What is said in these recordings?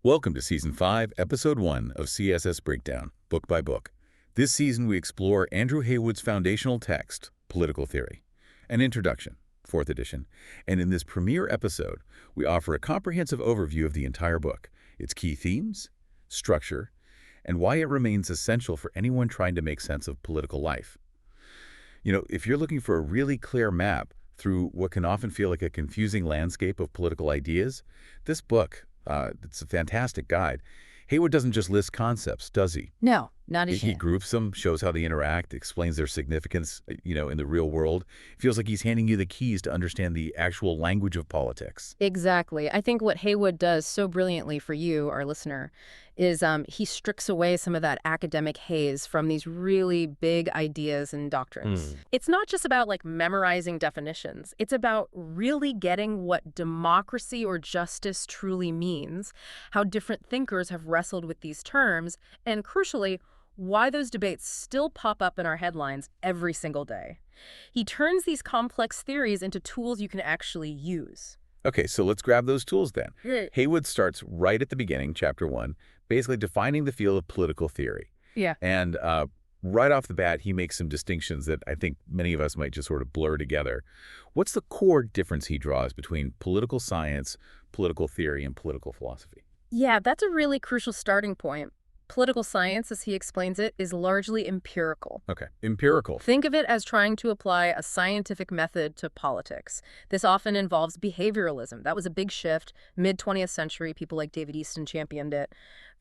Welcome to Season 5, Episode 1 of CSS Breakdown, Book by Book. This season we explore Andrew Heywood's foundational text, Political Theory, an introduction, 4th edition, and in this premiere episode, we offer a comprehensive overview of the entire book, its key themes, structure, and why it remains essential for anyone trying to make sense of political life. If you're looking for a really clear map through what can often feel like a confusing landscape of political ideas, this book, it's a fantastic guide. Heywood doesn't just list concepts, does he? No, not as He yet. groups them, shows how they interact, explains their significance, in the real world. Feels like he's handing you the keys to understand the actual language of politics. Exactly. I think what Heywood does so brilliantly for you, our listener, is he strips away some of that academic haze from these really big ideas and doctrines. It's not just about memorizing definitions. It's about really getting what democracy or justice truly means, how different thinkers have wrestled with these terms, and crucially, why those debates still pop up in our headlines every single day. He turns these complex theories into tools you can actually use. Okay, so let's grab those tools then. Heywood starts right at the beginning, Chapter 1, basically defining the field of political theory. Yeah. And right off the bat, he makes some distinctions that I think many of us might just sort of blur together. What's the core difference he draws between political science, political theory, and political philosophy? Yeah, that's a really crucial starting point. Political science, as he explains it, is largely empirical. Okay, empirical. Think of it as trying to apply a scientific method to politics. This often involves behavioralism. That was a big shift. Mid-20th century, people like David Easton championed it,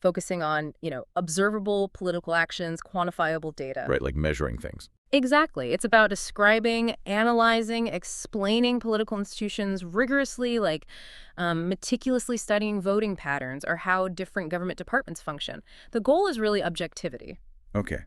focusing on, observable political actions, quantifiable data. Right, like measuring things. Exactly. It's about describing, analyzing, explaining political institutions rigorously, meticulously studying voting patterns or how different government departments function. The goal is really objectivity. Okay,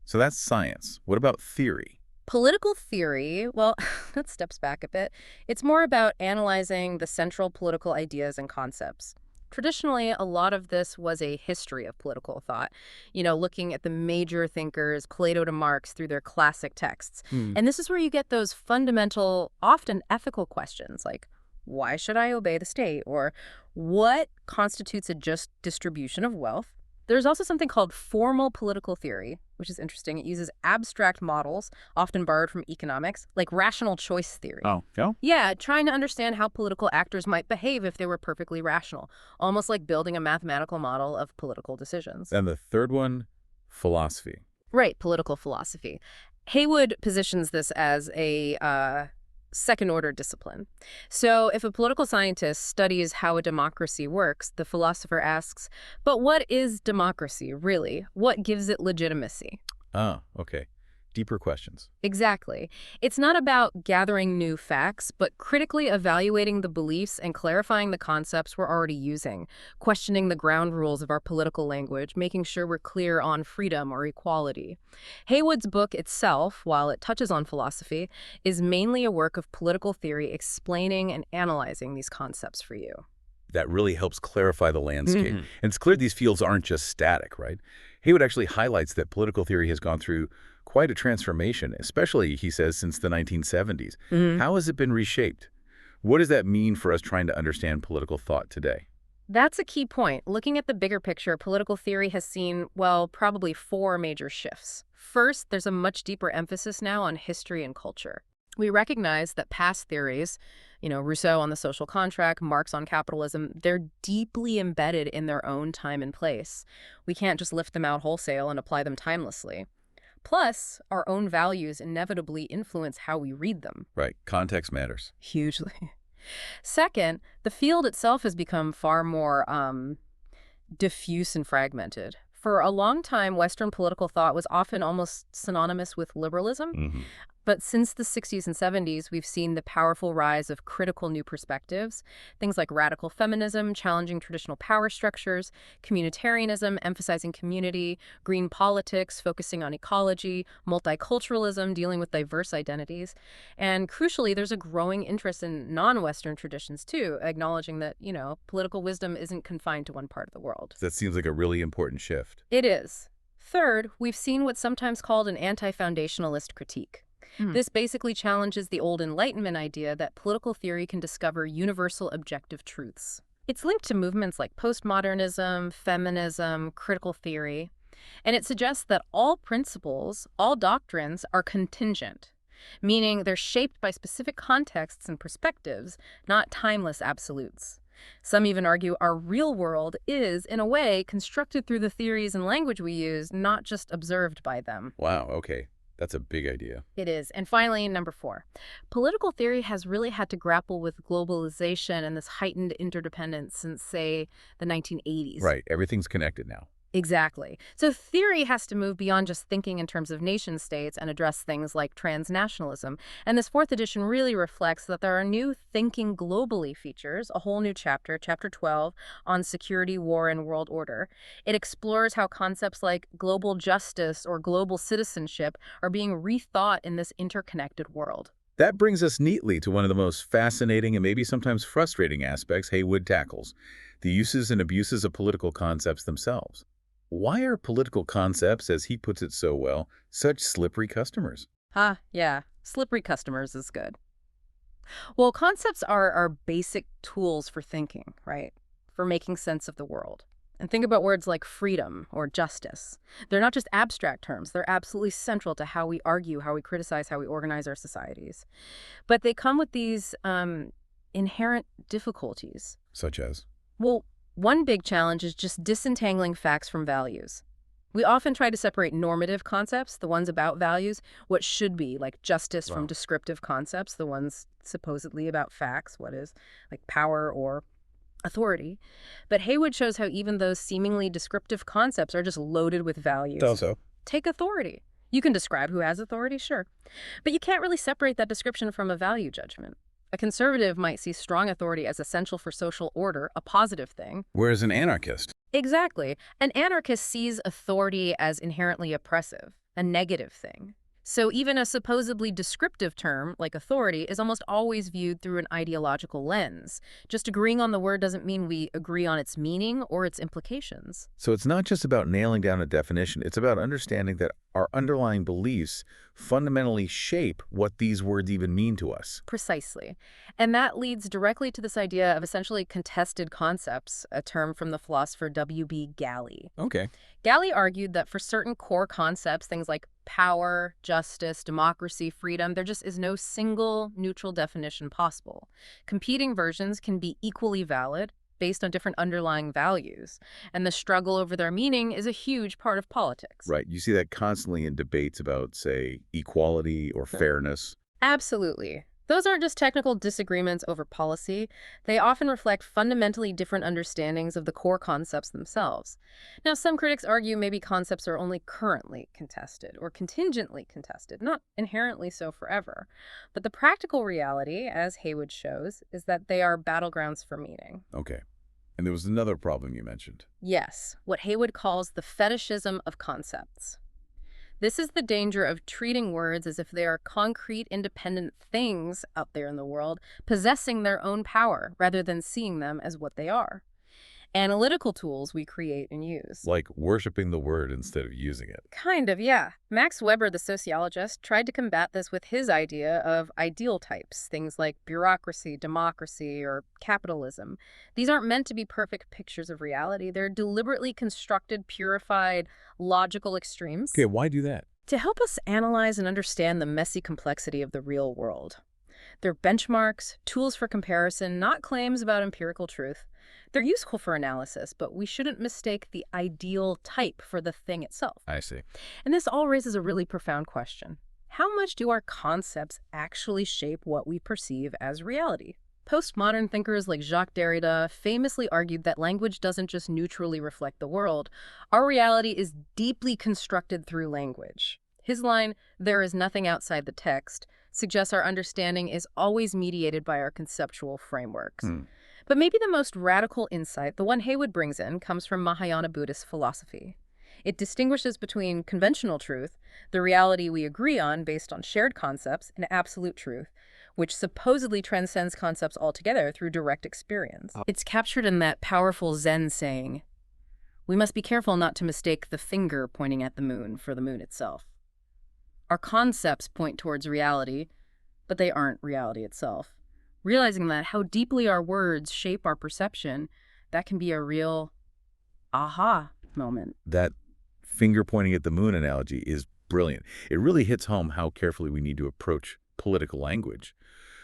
so that's science. What about theory? Political theory, well, that steps back a bit. It's more about analyzing the central political ideas and concepts. Traditionally, a lot of this was a history of political thought, looking at the major thinkers, Plato to Marx, through their classic texts. And this is where you get those fundamental, often ethical questions like, why should I obey the state? Or what constitutes a just distribution of wealth? There's also something called formal political theory, which is interesting. It uses abstract models, often borrowed from economics, like rational choice theory. Oh, yeah? Yeah, trying to understand how political actors might behave if they were perfectly rational, almost like building a mathematical model of political decisions. And the third one, philosophy. Right, political philosophy. Heywood positions this as a second-order discipline. So if a political scientist studies how a democracy works, the philosopher asks, but what is democracy, really? What gives it legitimacy? Ah, okay. Deeper questions. Exactly. It's not about gathering new facts, but critically evaluating the beliefs and clarifying the concepts we're already using, questioning the ground rules of our political language, making sure we're clear on freedom or equality. Heywood's book itself, while it touches on philosophy, is mainly a work of political theory explaining and analyzing these concepts for you. That really helps clarify the landscape. And it's clear these fields aren't just static, right? Heywood actually highlights that political theory has gone through quite a transformation, especially, he says, since the 1970s. How has it been reshaped? What does that mean for us trying to understand political thought today? That's a key point. Looking at the bigger picture, political theory has seen, probably 4 major shifts. First, there's a much deeper emphasis now on history and culture. We recognize that past theories, Rousseau on the social contract, Marx on capitalism, they're deeply embedded in their own time and place. We can't just lift them out wholesale and apply them timelessly. Plus, our own values inevitably influence how we read them. Right. Context matters. Hugely. Second, the field itself has become far more diffuse and fragmented. For a long time, Western political thought was often almost synonymous with liberalism. But since the 60s and 70s, we've seen the powerful rise of critical new perspectives, things like radical feminism, challenging traditional power structures, communitarianism, emphasizing community, green politics, focusing on ecology, multiculturalism, dealing with diverse identities. And crucially, there's a growing interest in non-Western traditions, too, acknowledging that, political wisdom isn't confined to one part of the world. That seems like a really important shift. It is. Third, we've seen what's sometimes called an anti-foundationalist critique. This basically challenges the old Enlightenment idea that political theory can discover universal objective truths. It's linked to movements like postmodernism, feminism, critical theory, and it suggests that all principles, all doctrines are contingent, meaning they're shaped by specific contexts and perspectives, not timeless absolutes. Some even argue our real world is, in a way, constructed through the theories and language we use, not just observed by them. Wow, okay. That's a big idea. It is. And finally, number 4, political theory has really had to grapple with globalization and this heightened interdependence since, say, the 1980s. Right, everything's connected now. Exactly. So theory has to move beyond just thinking in terms of nation states and address things like transnationalism. And this 4th edition really reflects that there are new thinking globally features, a whole new chapter, chapter 12, on security, war, and world order. It explores how concepts like global justice or global citizenship are being rethought in this interconnected world. That brings us neatly to one of the most fascinating and maybe sometimes frustrating aspects Heywood tackles, the uses and abuses of political concepts themselves. Why are political concepts, as he puts it so well, such slippery customers? Yeah. Slippery customers is good. Well, concepts are basic tools for thinking, right? For making sense of the world. And think about words like freedom or justice. They're not just abstract terms. They're absolutely central to how we argue, how we criticize, how we organize our societies. But they come with these inherent difficulties. Such as? Well, one big challenge is just disentangling facts from values. We often try to separate normative concepts, the ones about values, what should be, like justice, from descriptive concepts, the ones supposedly about facts, what is, like power or authority. But Heywood shows how even those seemingly descriptive concepts are just loaded with values. Also. Take authority. You can describe who has authority, sure. But you can't really separate that description from a value judgment. A conservative might see strong authority as essential for social order, a positive thing. Whereas an anarchist. Exactly. An anarchist sees authority as inherently oppressive, a negative thing. So even a supposedly descriptive term, like authority, is almost always viewed through an ideological lens. Just agreeing on the word doesn't mean we agree on its meaning or its implications. So it's not just about nailing down a definition, it's about understanding that our underlying beliefs fundamentally shape what these words even mean to us. Precisely. And that leads directly to this idea of essentially contested concepts, a term from the philosopher W.B. Galley. Okay. Galley argued that for certain core concepts, things like power, justice, democracy, freedom, there just is no single neutral definition possible. Competing versions can be equally valid based on different underlying values, and the struggle over their meaning is a huge part of politics. Right. You see that constantly in debates about, say, equality or fairness. Absolutely. Those aren't just technical disagreements over policy. They often reflect fundamentally different understandings of the core concepts themselves. Now, some critics argue maybe concepts are only currently contested or contingently contested, not inherently so forever. But the practical reality, as Heywood shows, is that they are battlegrounds for meaning. Okay. And there was another problem you mentioned. Yes, what Heywood calls the fetishism of concepts. This is the danger of treating words as if they are concrete, independent things out there in the world, possessing their own power, rather than seeing them as what they are. Analytical tools we create and use. Like worshiping the word instead of using it. Kind of, yeah. Max Weber, the sociologist, tried to combat this with his idea of ideal types, things like bureaucracy, democracy, or capitalism. These aren't meant to be perfect pictures of reality. They're deliberately constructed, purified, logical extremes. Okay, why do that? To help us analyze and understand the messy complexity of the real world. They're benchmarks, tools for comparison, not claims about empirical truth. They're useful for analysis, but we shouldn't mistake the ideal type for the thing itself. I see. And this all raises a really profound question. How much do our concepts actually shape what we perceive as reality? Postmodern thinkers like Jacques Derrida famously argued that language doesn't just neutrally reflect the world. Our reality is deeply constructed through language. His line, "There is nothing outside the text," suggests our understanding is always mediated by our conceptual frameworks. But maybe the most radical insight, the one Heywood brings in, comes from Mahayana Buddhist philosophy. It distinguishes between conventional truth, the reality we agree on based on shared concepts, and absolute truth, which supposedly transcends concepts altogether through direct experience. It's captured in that powerful Zen saying, "We must be careful not to mistake the finger pointing at the moon for the moon itself." Our concepts point towards reality, but they aren't reality itself. Realizing that how deeply our words shape our perception, that can be a real aha moment. That finger pointing at the moon analogy is brilliant. It really hits home how carefully we need to approach political language.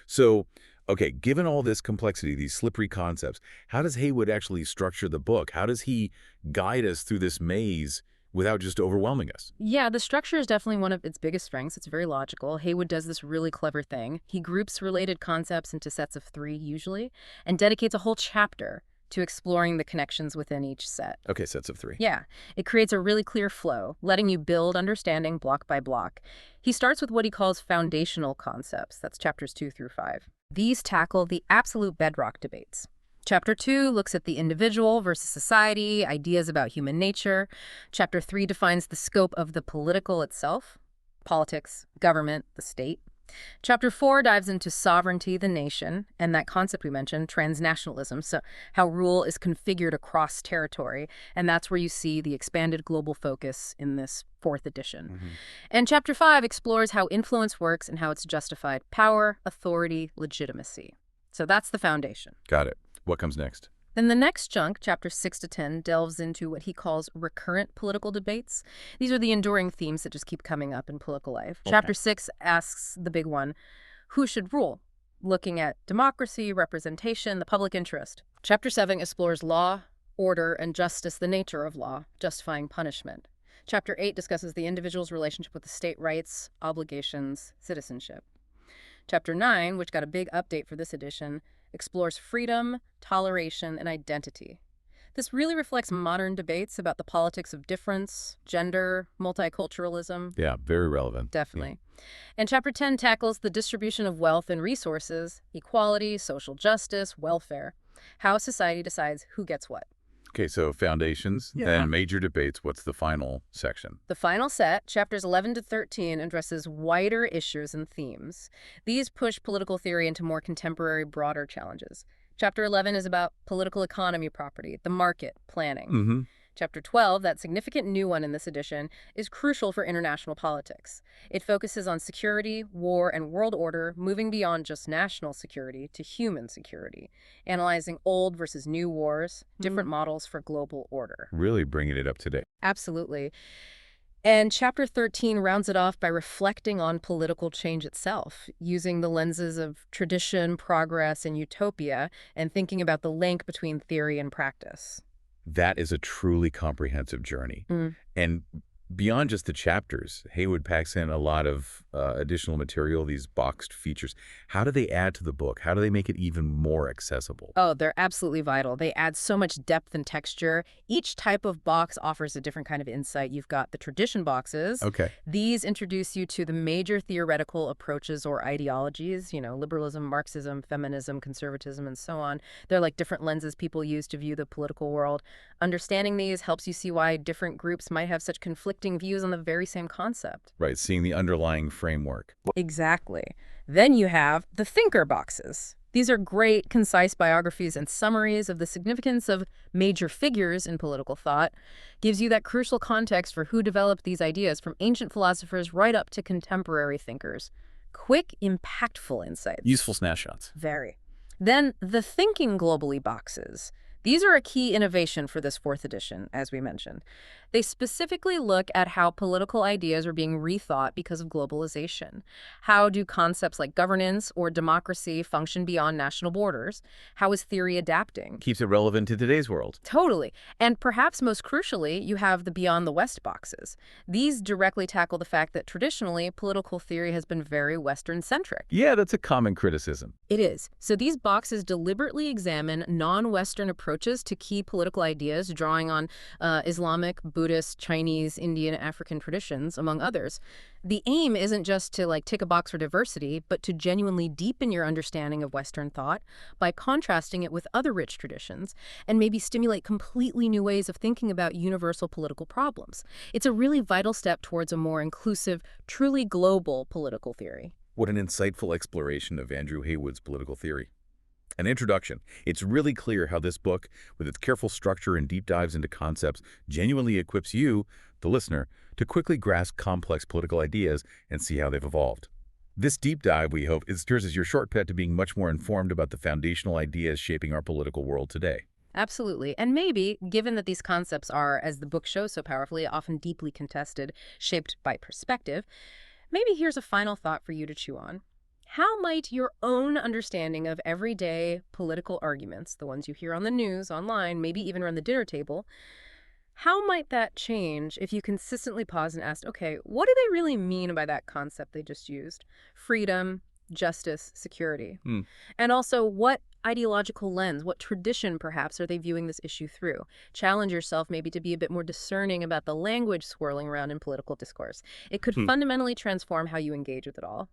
So, okay, given all this complexity, these slippery concepts, how does Heywood actually structure the book? How does he guide us through this maze without just overwhelming us? Yeah, the structure is definitely one of its biggest strengths. It's very logical. Heywood does this really clever thing. He groups related concepts into sets of 3 usually, and dedicates a whole chapter to exploring the connections within each set. Okay, sets of 3. Yeah, it creates a really clear flow, letting you build understanding block by block. He starts with what he calls foundational concepts. That's chapters 2 through 5. These tackle the absolute bedrock debates. Chapter 2 looks at the individual versus society, ideas about human nature. Chapter 3 defines the scope of the political itself, politics, government, the state. Chapter 4 dives into sovereignty, the nation, and that concept we mentioned, transnationalism, so how rule is configured across territory, and that's where you see the expanded global focus in this 4th edition. And Chapter 5 explores how influence works and how it's justified: power, authority, legitimacy. So that's the foundation. Got it. What comes next? Then the next chunk, chapters 6 to 10, delves into what he calls recurrent political debates. These are the enduring themes that just keep coming up in political life. Okay. Chapter 6 asks the big one, who should rule? Looking at democracy, representation, the public interest. Chapter 7 explores law, order, and justice, the nature of law, justifying punishment. Chapter 8 discusses the individual's relationship with the state, rights, obligations, citizenship. Chapter 9, which got a big update for this edition, explores freedom, toleration, and identity. This really reflects modern debates about the politics of difference, gender, multiculturalism. Yeah, very relevant. Definitely. And Chapter 10 tackles the distribution of wealth and resources, equality, social justice, welfare, how society decides who gets what. Okay, so foundations, then major debates. What's the final section? The final set, chapters 11 to 13, addresses wider issues and themes. These push political theory into more contemporary, broader challenges. Chapter 11 is about political economy property, the market, planning. Chapter 12, that significant new one in this edition, is crucial for international politics. It focuses on security, war, and world order, moving beyond just national security to human security, analyzing old versus new wars, different models for global order. Really bringing it up to date. Absolutely. And Chapter 13 rounds it off by reflecting on political change itself, using the lenses of tradition, progress, and utopia, and thinking about the link between theory and practice. That is a truly comprehensive journey. And beyond just the chapters, Heywood packs in a lot of additional material, these boxed features. How do they add to the book? How do they make it even more accessible? Oh, they're absolutely vital. They add so much depth and texture. Each type of box offers a different kind of insight. You've got the tradition boxes. Okay. These introduce you to the major theoretical approaches or ideologies, liberalism, Marxism, feminism, conservatism, and so on. They're like different lenses people use to view the political world. Understanding these helps you see why different groups might have such conflicting views on the very same concept. Right, seeing the underlying framework. Exactly. Then you have the thinker boxes. These are great, concise biographies and summaries of the significance of major figures in political thought. Gives you that crucial context for who developed these ideas, from ancient philosophers right up to contemporary thinkers. Quick, impactful insights. Useful snapshots. Very. Then the thinking globally boxes. These are a key innovation for this 4th edition, as we mentioned. They specifically look at how political ideas are being rethought because of globalization. How do concepts like governance or democracy function beyond national borders? How is theory adapting? Keeps it relevant to today's world. Totally. And perhaps most crucially, you have the Beyond the West boxes. These directly tackle the fact that traditionally, political theory has been very Western-centric. Yeah, that's a common criticism. It is. So these boxes deliberately examine non-Western approaches to key political ideas, drawing on Islamic, Buddhist, Chinese, Indian, African traditions, among others. The aim isn't just to tick a box for diversity, but to genuinely deepen your understanding of Western thought by contrasting it with other rich traditions and maybe stimulate completely new ways of thinking about universal political problems. It's a really vital step towards a more inclusive, truly global political theory. What an insightful exploration of Andrew Heywood's political theory. An introduction. It's really clear how this book, with its careful structure and deep dives into concepts, genuinely equips you, the listener, to quickly grasp complex political ideas and see how they've evolved. This deep dive, we hope, serves as your shortcut to being much more informed about the foundational ideas shaping our political world today. Absolutely. And maybe, given that these concepts are, as the book shows so powerfully, often deeply contested, shaped by perspective, maybe here's a final thought for you to chew on. How might your own understanding of everyday political arguments, the ones you hear on the news, online, maybe even around the dinner table, how might that change if you consistently pause and ask, okay, what do they really mean by that concept they just used? Freedom, justice, security. Hmm. And also, what ideological lens, what tradition perhaps are they viewing this issue through? Challenge yourself maybe to be a bit more discerning about the language swirling around in political discourse. It could Hmm. fundamentally transform how you engage with it all.